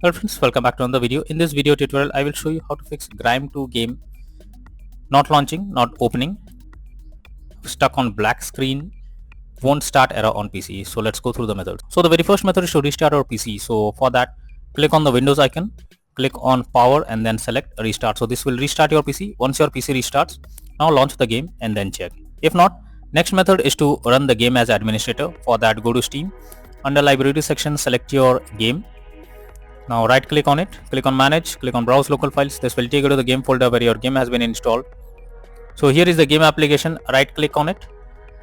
Hello friends, welcome back to another video. In this video tutorial, I will show you how to fix GRIME II game not launching, not opening, stuck on black screen, won't start error on PC. So let's go through the methods. So the very first method is to restart our PC. So for that, click on the Windows icon, click on power and then select restart. So this will restart your PC. Once your PC restarts, now launch the game and then check. If not, next method is to run the game as administrator. For that, go to Steam. Under library section, select your game. Now right click on it, click on manage, click on browse local files. This will take you to the game folder where your game has been installed. So here is the game application. Right click on it,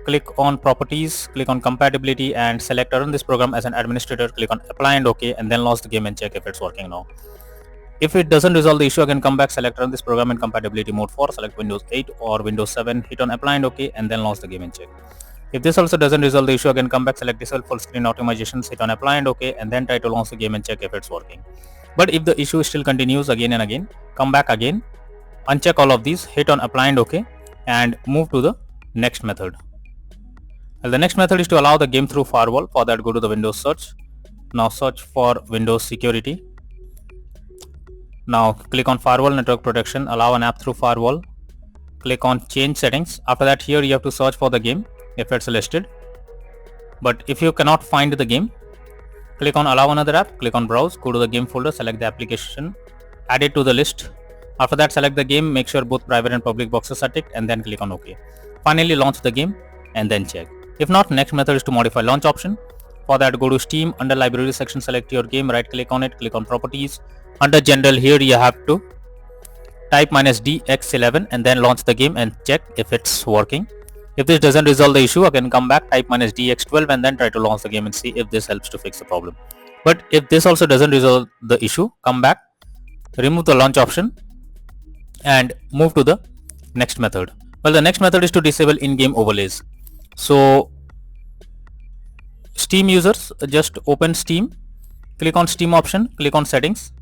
click on properties, click on compatibility and select run this program as an administrator. Click on apply and OK and then launch the game and check if it's working now. If it doesn't resolve the issue, again come back, select run this program in compatibility mode 4, select Windows 8 or Windows 7, hit on apply and OK and then launch the game and check. If this also doesn't resolve the issue, again come back, select disable full screen optimizations, hit on apply and OK and then try to launch the game and check if it's working. But if the issue still continues again and again, come back again, uncheck all of these, hit on apply and OK and move to the next method. Well, the next method is to allow the game through firewall. For that, go to the Windows search. Now search for Windows security. Now click on firewall network protection, allow an app through firewall. Click on change settings. After that, here you have to search for the game if it's listed. But if you cannot find the game, click on allow another app, click on browse, go to the game folder, select the application, add it to the list. After that, select the game, make sure both private and public boxes are ticked and then click on OK. Finally, launch the game and then check. If not, next method is to modify launch option. For that, go to Steam, under library section, select your game, right click on it, click on properties. Under general, here you have to type -DX11 and then launch the game and check if it's working. If this doesn't resolve the issue, again come back, type -DX12 and then try to launch the game and see if this helps to fix the problem. But if this also doesn't resolve the issue, come back, remove the launch option and move to the next method. Well, the next method is to disable in-game overlays. So Steam users, just open Steam, click on Steam option, click on settings,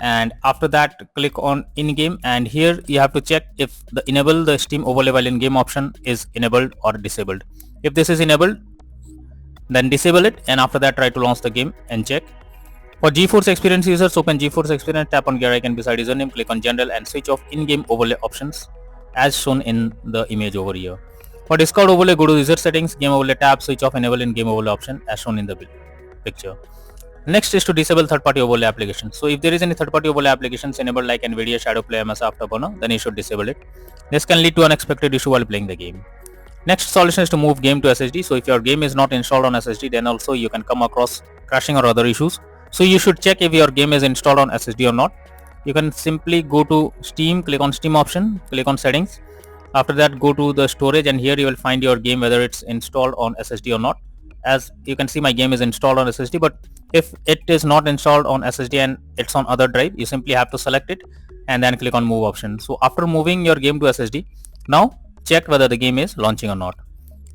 and after that click on in-game, and here you have to check if the enable the Steam overlay while in-game option is enabled or disabled. If this is enabled, then disable it and after that try to launch the game and check. For GeForce Experience users, open GeForce Experience, tap on gear icon beside username, click on general and switch off in-game overlay options as shown in the image over here. For Discord overlay, go to user settings, game overlay tab, switch off enable in-game overlay option as shown in the picture. Next is to disable third-party overlay applications. So if there is any third-party overlay applications enabled like NVIDIA, Shadowplay, MS Afterburner, then you should disable it. This can lead to unexpected issue while playing the game. Next solution is to move game to SSD. So if your game is not installed on SSD, then also you can come across crashing or other issues. So you should check if your game is installed on SSD or not. You can simply go to Steam, click on Steam option, click on settings. After that, go to the storage and here you will find your game whether it's installed on SSD or not. As you can see, my game is installed on SSD, but if it is not installed on SSD and it's on other drive, you simply have to select it and then click on move option. So after moving your game to SSD, now check whether the game is launching or not.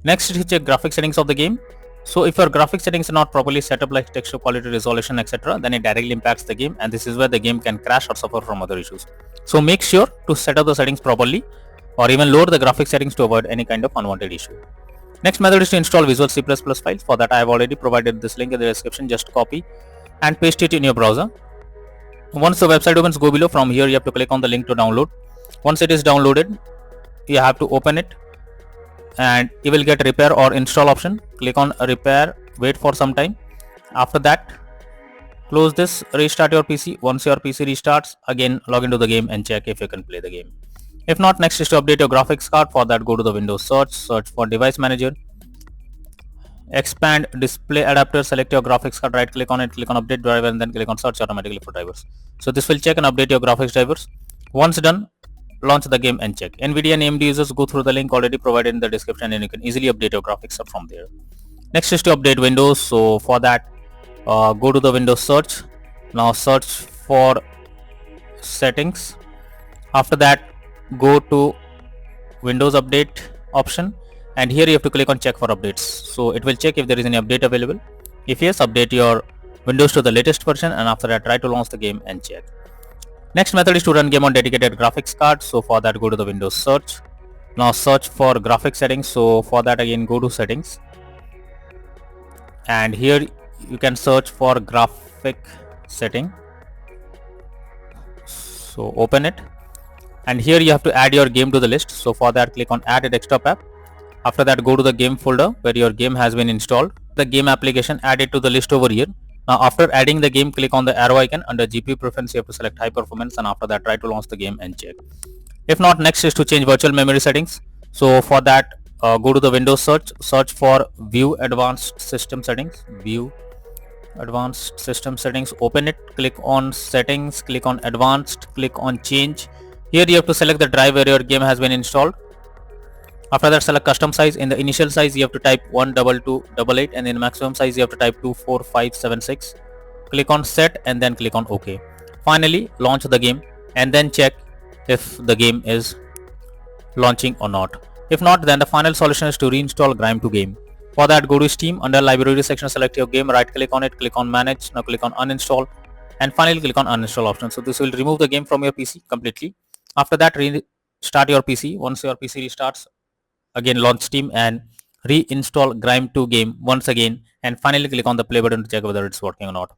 Next is to check graphic settings of the game. So if your graphic settings are not properly set up like texture quality, resolution, etc., then it directly impacts the game and this is where the game can crash or suffer from other issues. So make sure to set up the settings properly or even lower the graphic settings to avoid any kind of unwanted issue. Next method is to install Visual C++ files. For that, I have already provided this link in the description. Just copy and paste it in your browser. Once the website opens, go below. From here, you have to click on the link to download. Once it is downloaded, you have to open it and you will get repair or install option. Click on repair, wait for some time. After that, close this, restart your PC. Once your PC restarts, again log into the game and check if you can play the game. If not, next is to update your graphics card. For that, go to the Windows search, search for device manager, expand display adapter, select your graphics card, right click on it, click on update driver and then click on search automatically for drivers. So this will check and update your graphics drivers. Once done, launch the game and check. NVIDIA and AMD users, go through the link already provided in the description and you can easily update your graphics from there. Next is to update Windows. So for that, go to the Windows search. Now search for settings. After that, go to Windows update option and here you have to click on check for updates. So it will check if there is any update available. If yes, update your Windows to the latest version and after that try to launch the game and check. Next method is to run game on dedicated graphics card. So for that, go to the Windows search. Now search for graphics settings. So for that, again go to settings and here you can search for graphic setting. So open it, and here you have to add your game to the list. So for that, click on add a desktop app. After that, go to the game folder where your game has been installed. The game application, add it to the list over here. Now after adding the game, click on the arrow icon. Under GPU preference, you have to select high performance, and after that try to launch the game and check. If not, next is to change virtual memory settings. So for that, go to the Windows search for view advanced system settings, view advanced system settings, open it, click on settings, click on advanced, click on change. Here you have to select the drive where your game has been installed. After that, select custom size. In the initial size you have to type 12288, and in maximum size you have to type 24576. Click on set and then click on OK. Finally, launch the game and then check if the game is launching or not. If not, then the final solution is to reinstall GRIME II game. For that, go to Steam, under library section, select your game, right click on it, click on manage. Now click on uninstall, and finally click on uninstall option. So this will remove the game from your PC completely. After that, restart your PC. Once your PC restarts, again launch Steam and reinstall GRIME II game once again, and finally click on the play button to check whether it's working or not.